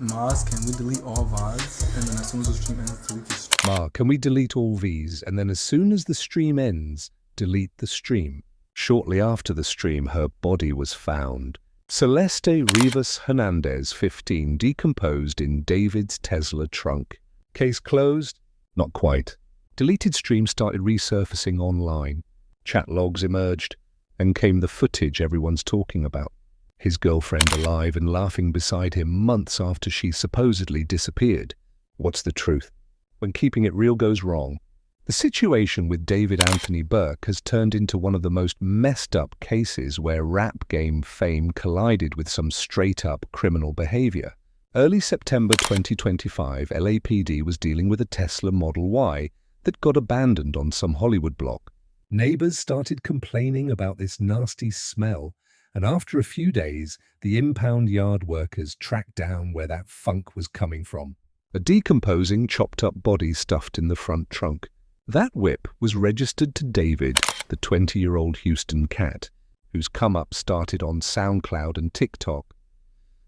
Maz, can we delete all VODs? And then as soon as the stream ends, delete the stream? Ma, can we delete all these, and then as soon as the stream ends, delete the stream? Shortly after the stream, her body was found. Celeste Rivas Hernandez, 15, decomposed in David's Tesla trunk. Case closed? Not quite. Deleted streams started resurfacing online. Chat logs emerged, and came the footage everyone's talking about. His girlfriend alive and laughing beside him months after she supposedly disappeared. What's the truth? When keeping it real goes wrong. The situation with David Anthony Burke has turned into one of the most messed up cases where rap game fame collided with some straight-up criminal behavior. Early September 2025, LAPD was dealing with a Tesla Model Y that got abandoned on some Hollywood block. Neighbors started complaining about this nasty smell, and after a few days, the impound yard workers tracked down where that funk was coming from. A decomposing, chopped-up body stuffed in the front trunk. That whip was registered to David, the 20-year-old Houston cat, whose come-up started on SoundCloud and TikTok.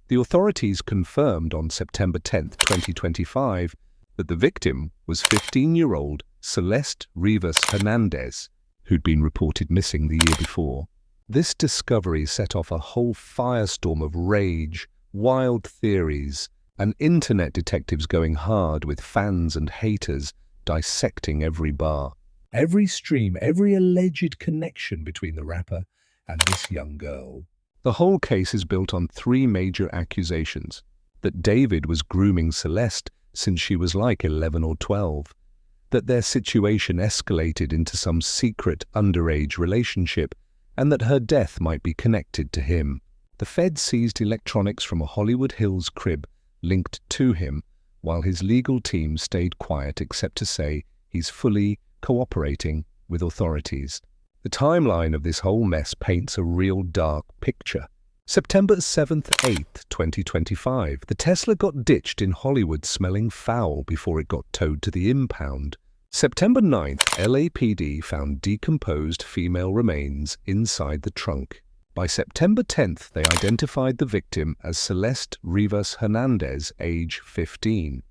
The authorities confirmed on September 10, 2025, that the victim was 15-year-old Celeste Rivas Hernandez, who'd been reported missing the year before. This discovery set off a whole firestorm of rage, wild theories, and internet detectives going hard with fans and haters dissecting every bar, every stream, every alleged connection between the rapper and this young girl. The whole case is built on three major accusations: that David was grooming Celeste since she was like 11 or 12, that their situation escalated into some secret underage relationship, and that her death might be connected to him. The Fed seized electronics from a Hollywood Hills crib linked to him, while his legal team stayed quiet except to say he's fully cooperating with authorities. The timeline of this whole mess paints a real dark picture. September 7th, 8th, 2025, the Tesla got ditched in Hollywood smelling foul before it got towed to the impound. September 9th, LAPD found decomposed female remains inside the trunk. By September 10th, they identified the victim as Celeste Rivas Hernandez, age 15.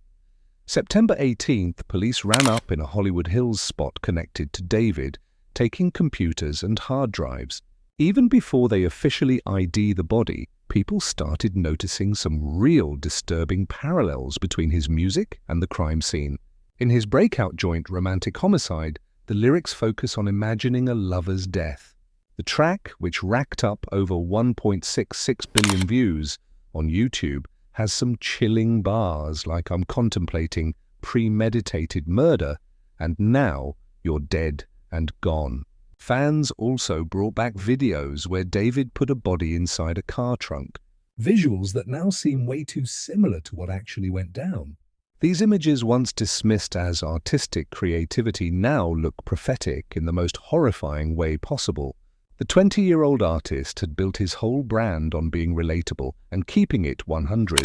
September 18th, police ran up in a Hollywood Hills spot connected to David, taking computers and hard drives. Even before they officially ID the body, people started noticing some real disturbing parallels between his music and the crime scene. In his breakout joint Romantic Homicide, the lyrics focus on imagining a lover's death. The track, which racked up over 1.66 billion views on YouTube, has some chilling bars like "I'm contemplating premeditated murder" and "now you're dead and gone." Fans also brought back videos where David put a body inside a car trunk. Visuals that now seem way too similar to what actually went down. These images, once dismissed as artistic creativity, now look prophetic in the most horrifying way possible. The 20-year-old artist had built his whole brand on being relatable and keeping it 100.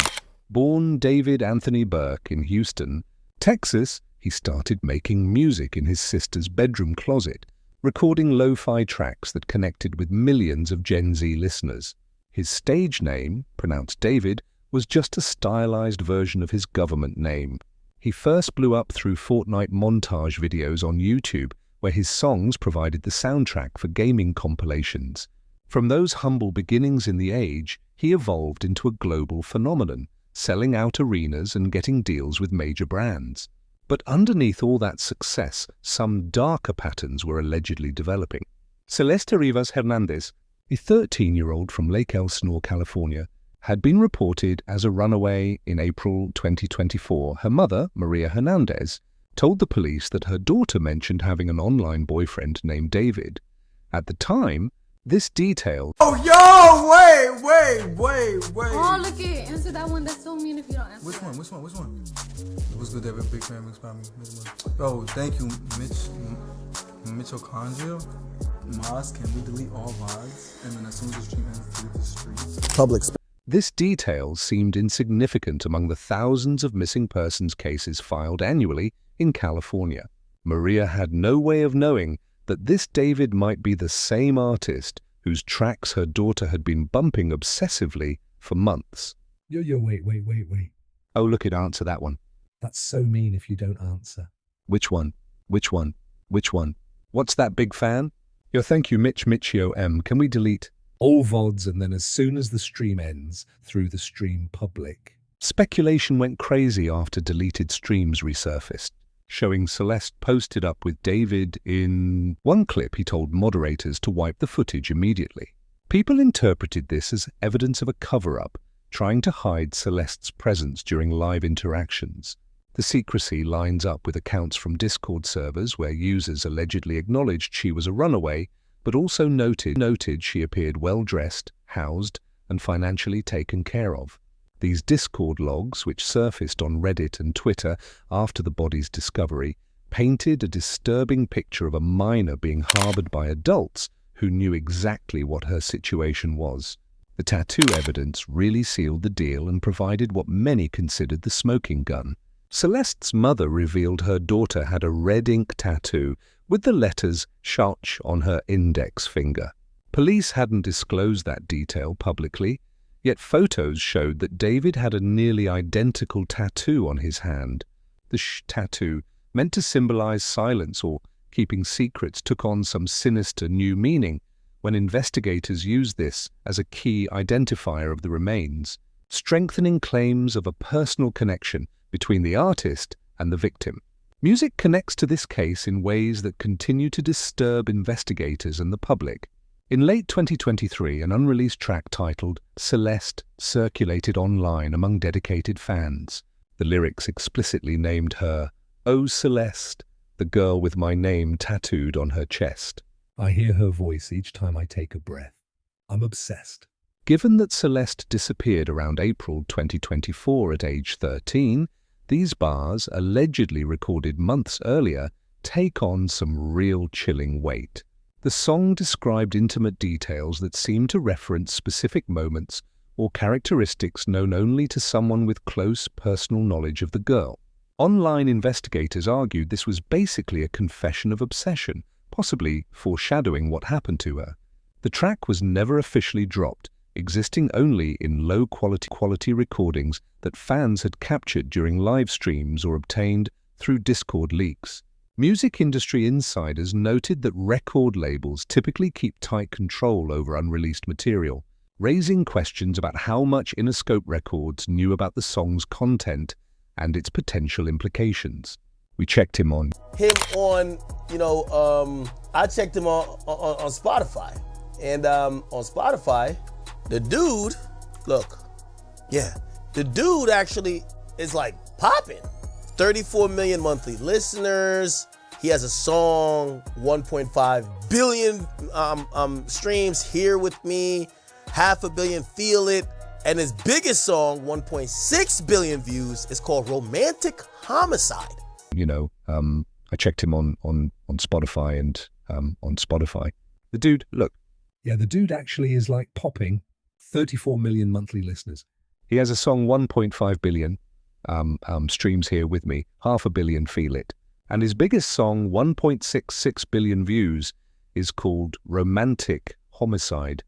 Born David Anthony Burke in Houston, Texas, he started making music in his sister's bedroom closet, recording lo-fi tracks that connected with millions of Gen Z listeners. His stage name, pronounced David, was just a stylized version of his government name. He first blew up through Fortnite montage videos on YouTube, where his songs provided the soundtrack for gaming compilations. From those humble beginnings in the age, he evolved into a global phenomenon, selling out arenas and getting deals with major brands. But underneath all that success, some darker patterns were allegedly developing. Celeste Rivas Hernandez, a 13-year-old from Lake Elsinore, California, had been reported as a runaway in April 2024. Her mother, Maria Hernandez, told the police that her daughter mentioned having an online boyfriend named David. At the time, this detail... Oh, yo! Wait! Oh, look it. Answer that one. That's so mean if you don't answer. Which one? What's good, David? Big fan, mixed by me. Oh, thank you, Mitochondria. Maz, can we delete all VODs? And then as soon as the stream ends, delete the stream? This detail seemed insignificant among the thousands of missing persons cases filed annually in California. Maria had no way of knowing that this David might be the same artist whose tracks her daughter had been bumping obsessively for months. Wait. Oh, look it, answer that one. That's so mean if you don't answer. Which one? Which one? Which one? What's that, big fan? Yo, thank you, Mitchio M. Can we delete All VODs and then as soon as the stream ends, through the stream public. Speculation went crazy after deleted streams resurfaced, showing Celeste posted up with David in one clip. He told moderators to wipe the footage immediately. People interpreted this as evidence of a cover-up, trying to hide Celeste's presence during live interactions. The secrecy lines up with accounts from Discord servers where users allegedly acknowledged she was a runaway, but also noted she appeared well-dressed, housed, and financially taken care of. These Discord logs, which surfaced on Reddit and Twitter after the body's discovery, painted a disturbing picture of a minor being harbored by adults who knew exactly what her situation was. The tattoo evidence really sealed the deal and provided what many considered the smoking gun. Celeste's mother revealed her daughter had a red ink tattoo with the letters Shach on her index finger. Police hadn't disclosed that detail publicly, yet photos showed that David had a nearly identical tattoo on his hand. The tattoo, meant to symbolize silence or keeping secrets, took on some sinister new meaning when investigators used this as a key identifier of the remains, strengthening claims of a personal connection between the artist and the victim. Music connects to this case in ways that continue to disturb investigators and the public. In late 2023, an unreleased track titled Celeste circulated online among dedicated fans. The lyrics explicitly named her, "Oh Celeste, the girl with my name tattooed on her chest." I hear her voice each time I take a breath. I'm obsessed. Given that Celeste disappeared around April 2024 at age 13, these bars, allegedly recorded months earlier, take on some real chilling weight. The song described intimate details that seem to reference specific moments or characteristics known only to someone with close personal knowledge of the girl. Online investigators argued this was basically a confession of obsession, possibly foreshadowing what happened to her. The track was never officially dropped, existing only in low-quality recordings that fans had captured during live streams or obtained through Discord leaks. Music industry insiders noted that record labels typically keep tight control over unreleased material, raising questions about how much Interscope Records knew about the song's content and its potential implications. We checked him on I checked him on Spotify. And on Spotify, the dude, the dude actually is like popping. 34 million monthly listeners. He has a song, 1.5 billion streams, Here With Me, 500 million, Feel It. And his biggest song, 1.6 billion views, is called Romantic Homicide. I checked him on Spotify and on Spotify. The dude, Yeah, the dude actually is like popping. 34 million monthly listeners. he has a song 1.5 billion streams, Here With Me, 500 million, Feel It. And his biggest song, 1.66 billion views, is called Romantic Homicide.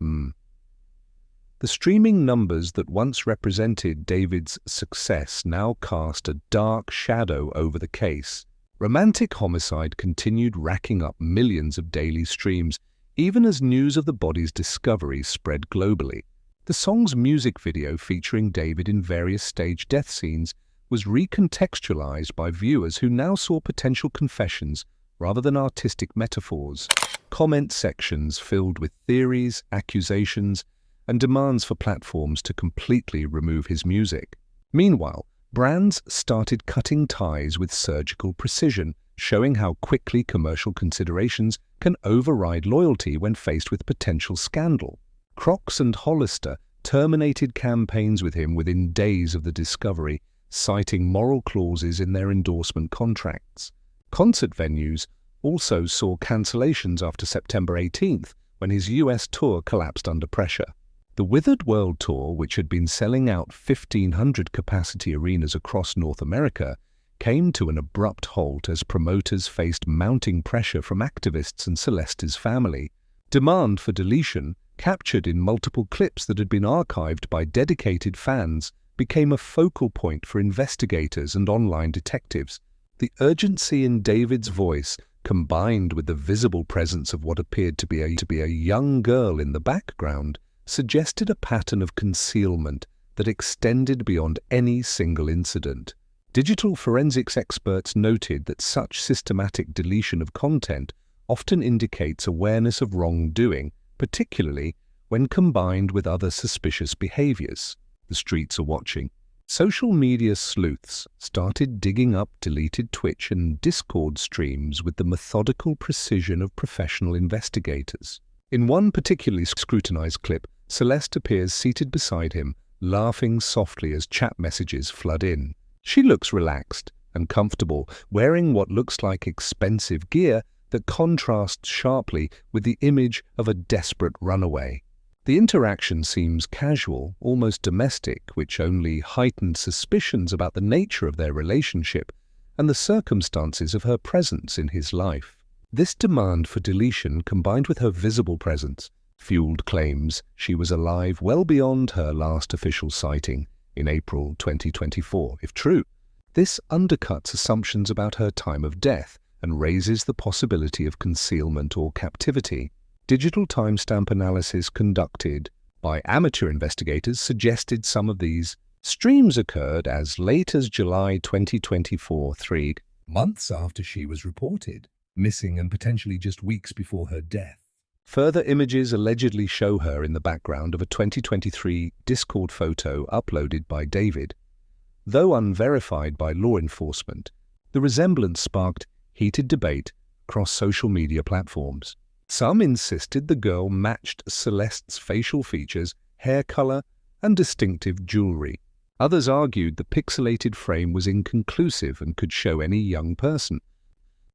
The streaming numbers that once represented David's success now cast a dark shadow over the case. Romantic Homicide continued racking up millions of daily streams, even as news of the body's discovery spread globally. The song's music video, featuring David in various staged death scenes, was recontextualized by viewers who now saw potential confessions rather than artistic metaphors. Comment sections filled with theories, accusations, and demands for platforms to completely remove his music. Meanwhile, brands started cutting ties with surgical precision, showing how quickly commercial considerations can override loyalty when faced with potential scandal. Crocs and Hollister terminated campaigns with him within days of the discovery, citing moral clauses in their endorsement contracts. Concert venues also saw cancellations after September 18th, when his US tour collapsed under pressure. The Withered World Tour, which had been selling out 1,500 capacity arenas across North America, came to an abrupt halt as promoters faced mounting pressure from activists and Celeste's family. Demand for deletion, captured in multiple clips that had been archived by dedicated fans, became a focal point for investigators and online detectives. The urgency in David's voice, combined with the visible presence of what appeared to be a young girl in the background, suggested a pattern of concealment that extended beyond any single incident. Digital forensics experts noted that such systematic deletion of content often indicates awareness of wrongdoing, particularly when combined with other suspicious behaviors. The streets are watching. Social media sleuths started digging up deleted Twitch and Discord streams with the methodical precision of professional investigators. In one particularly scrutinized clip, Celeste appears seated beside him, laughing softly as chat messages flood in. She looks relaxed and comfortable, wearing what looks like expensive gear that contrasts sharply with the image of a desperate runaway. The interaction seems casual, almost domestic, which only heightened suspicions about the nature of their relationship and the circumstances of her presence in his life. This demand for deletion, combined with her visible presence, fueled claims she was alive well beyond her last official sighting in April 2024. If true, this undercuts assumptions about her time of death and raises the possibility of concealment or captivity. Digital timestamp analysis conducted by amateur investigators suggested some of these streams occurred as late as July 2024, 3 months after she was reported missing and potentially just weeks before her death. Further images allegedly show her in the background of a 2023 Discord photo uploaded by David. Though unverified by law enforcement, the resemblance sparked heated debate across social media platforms. Some insisted the girl matched Celeste's facial features, hair color, and distinctive jewelry. Others argued the pixelated frame was inconclusive and could show any young person.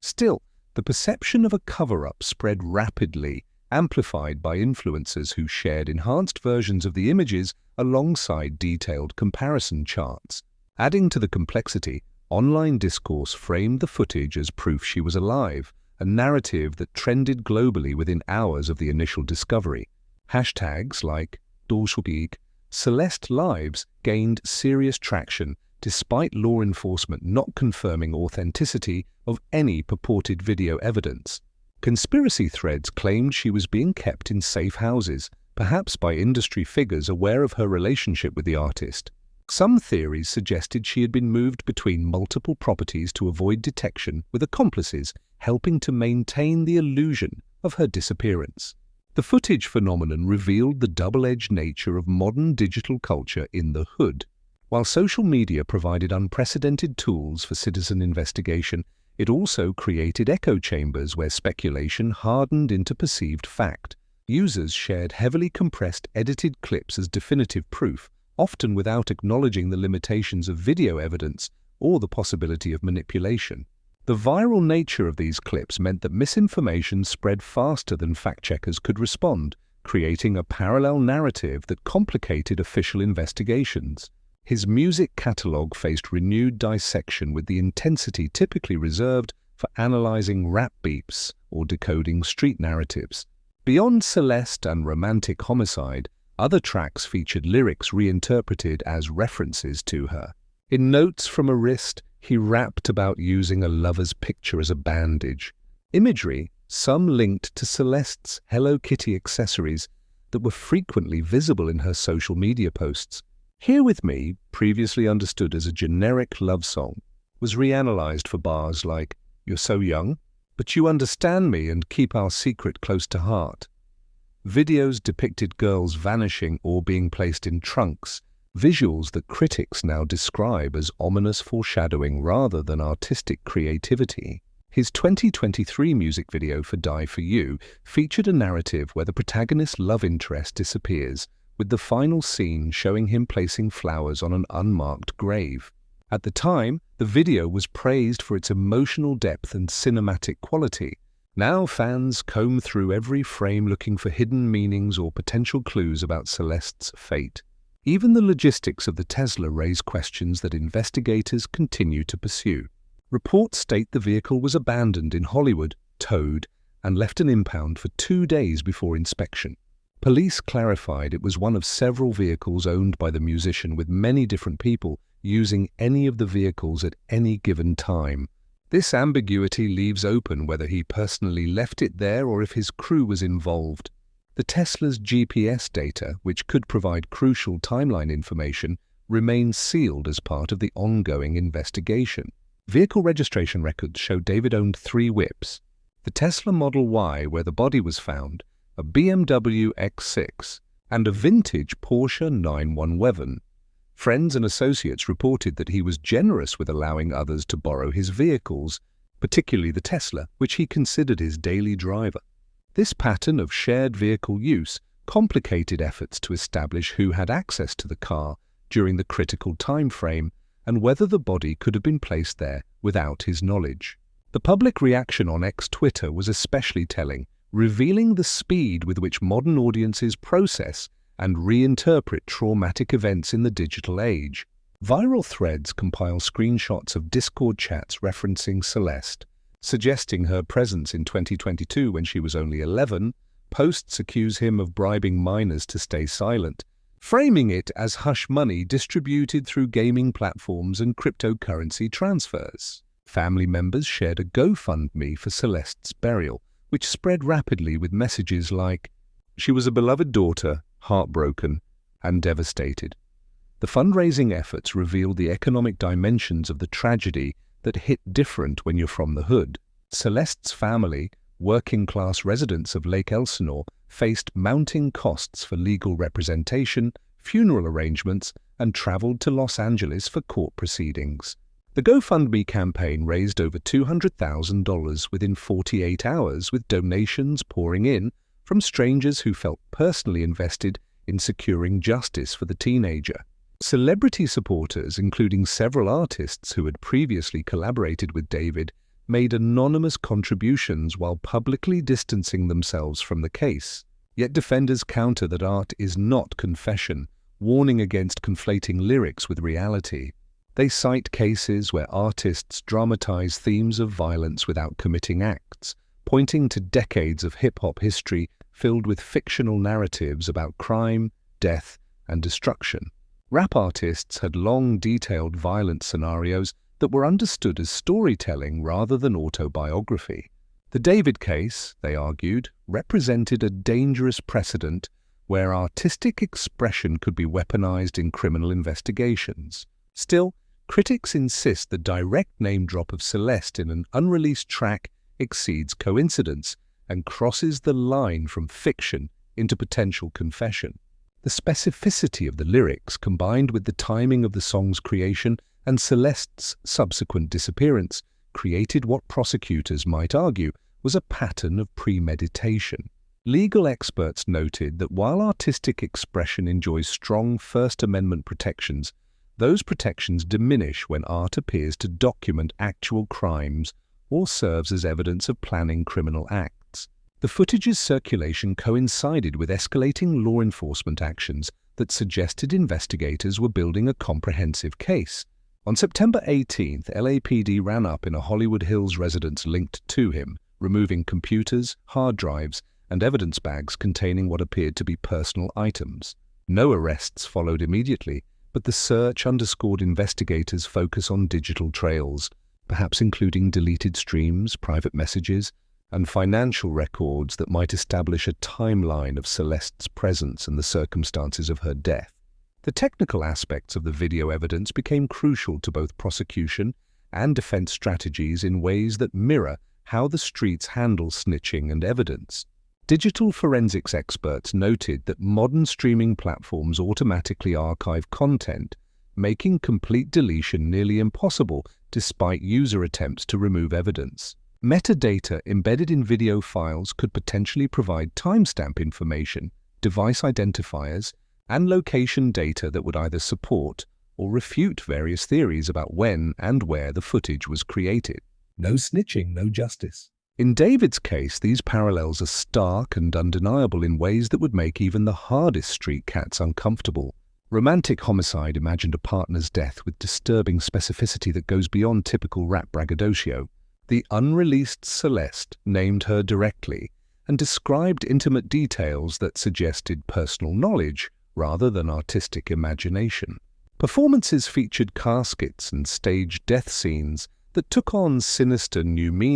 Still, the perception of a cover-up spread rapidly, amplified by influencers who shared enhanced versions of the images alongside detailed comparison charts. Adding to the complexity, online discourse framed the footage as proof she was alive, a narrative that trended globally within hours of the initial discovery. Hashtags like D4vd's, Celeste Lives gained serious traction despite law enforcement not confirming authenticity of any purported video evidence. Conspiracy threads claimed she was being kept in safe houses, perhaps by industry figures aware of her relationship with the artist. Some theories suggested she had been moved between multiple properties to avoid detection, with accomplices helping to maintain the illusion of her disappearance. The footage phenomenon revealed the double-edged nature of modern digital culture in the hood. While social media provided unprecedented tools for citizen investigation, it also created echo chambers where speculation hardened into perceived fact. Users shared heavily compressed edited clips as definitive proof, often without acknowledging the limitations of video evidence or the possibility of manipulation. The viral nature of these clips meant that misinformation spread faster than fact-checkers could respond, creating a parallel narrative that complicated official investigations. His music catalog faced renewed dissection with the intensity typically reserved for analyzing rap beeps or decoding street narratives. Beyond Celeste and Romantic Homicide, other tracks featured lyrics reinterpreted as references to her. In Notes from a Wrist, he rapped about using a lover's picture as a bandage. Imagery, some linked to Celeste's Hello Kitty accessories that were frequently visible in her social media posts. Here With Me, previously understood as a generic love song, was reanalyzed for bars like, "You're so young, but you understand me and keep our secret close to heart." Videos depicted girls vanishing or being placed in trunks, visuals that critics now describe as ominous foreshadowing rather than artistic creativity. His 2023 music video for Die For You featured a narrative where the protagonist's love interest disappears, with the final scene showing him placing flowers on an unmarked grave. At the time, the video was praised for its emotional depth and cinematic quality. Now fans comb through every frame looking for hidden meanings or potential clues about Celeste's fate. Even the logistics of the Tesla raise questions that investigators continue to pursue. Reports state the vehicle was abandoned in Hollywood, towed, and left an impound for 2 days before inspection. Police clarified it was one of several vehicles owned by the musician, with many different people using any of the vehicles at any given time. This ambiguity leaves open whether he personally left it there or if his crew was involved. The Tesla's GPS data, which could provide crucial timeline information, remains sealed as part of the ongoing investigation. Vehicle registration records show David owned 3 whips: the Tesla Model Y, where the body was found, a BMW X6, and a vintage Porsche 911. Friends and associates reported that he was generous with allowing others to borrow his vehicles, particularly the Tesla, which he considered his daily driver. This pattern of shared vehicle use complicated efforts to establish who had access to the car during the critical time frame and whether the body could have been placed there without his knowledge. The public reaction on Twitter was especially telling, revealing the speed with which modern audiences process and reinterpret traumatic events in the digital age. Viral threads compile screenshots of Discord chats referencing Celeste, suggesting her presence in 2022 when she was only 11. Posts accuse him of bribing minors to stay silent, framing it as hush money distributed through gaming platforms and cryptocurrency transfers. Family members shared a GoFundMe for Celeste's burial, which spread rapidly with messages like, "She was a beloved daughter, heartbroken and devastated." The fundraising efforts revealed the economic dimensions of the tragedy that hit different when you're from the hood. Celeste's family, working-class residents of Lake Elsinore, faced mounting costs for legal representation, funeral arrangements, and traveled to Los Angeles for court proceedings. The GoFundMe campaign raised over $200,000 within 48 hours, with donations pouring in from strangers who felt personally invested in securing justice for the teenager. Celebrity supporters, including several artists who had previously collaborated with David, made anonymous contributions while publicly distancing themselves from the case. Yet defenders counter that art is not confession, warning against conflating lyrics with reality. They cite cases where artists dramatize themes of violence without committing acts, pointing to decades of hip-hop history filled with fictional narratives about crime, death, and destruction. Rap artists had long detailed violent scenarios that were understood as storytelling rather than autobiography. The David case, they argued, represented a dangerous precedent where artistic expression could be weaponized in criminal investigations. Still, critics insist the direct name drop of Celeste in an unreleased track exceeds coincidence and crosses the line from fiction into potential confession. The specificity of the lyrics, combined with the timing of the song's creation and Celeste's subsequent disappearance, created what prosecutors might argue was a pattern of premeditation. Legal experts noted that while artistic expression enjoys strong First Amendment protections, those protections diminish when art appears to document actual crimes or serves as evidence of planning criminal acts. The footage's circulation coincided with escalating law enforcement actions that suggested investigators were building a comprehensive case. On September 18th, LAPD ran up in a Hollywood Hills residence linked to him, removing computers, hard drives, and evidence bags containing what appeared to be personal items. No arrests followed immediately, but the search underscored investigators' focus on digital trails, perhaps including deleted streams, private messages, and financial records that might establish a timeline of Celeste's presence and the circumstances of her death. The technical aspects of the video evidence became crucial to both prosecution and defense strategies in ways that mirror how the streets handle snitching and evidence. Digital forensics experts noted that modern streaming platforms automatically archive content, making complete deletion nearly impossible despite user attempts to remove evidence. Metadata embedded in video files could potentially provide timestamp information, device identifiers, and location data that would either support or refute various theories about when and where the footage was created. No snitching, no justice. In David's case, these parallels are stark and undeniable in ways that would make even the hardest street cats uncomfortable. Romantic Homicide imagined a partner's death with disturbing specificity that goes beyond typical rap braggadocio. The unreleased Celeste named her directly and described intimate details that suggested personal knowledge rather than artistic imagination. Performances featured caskets and staged death scenes that took on sinister new meaning.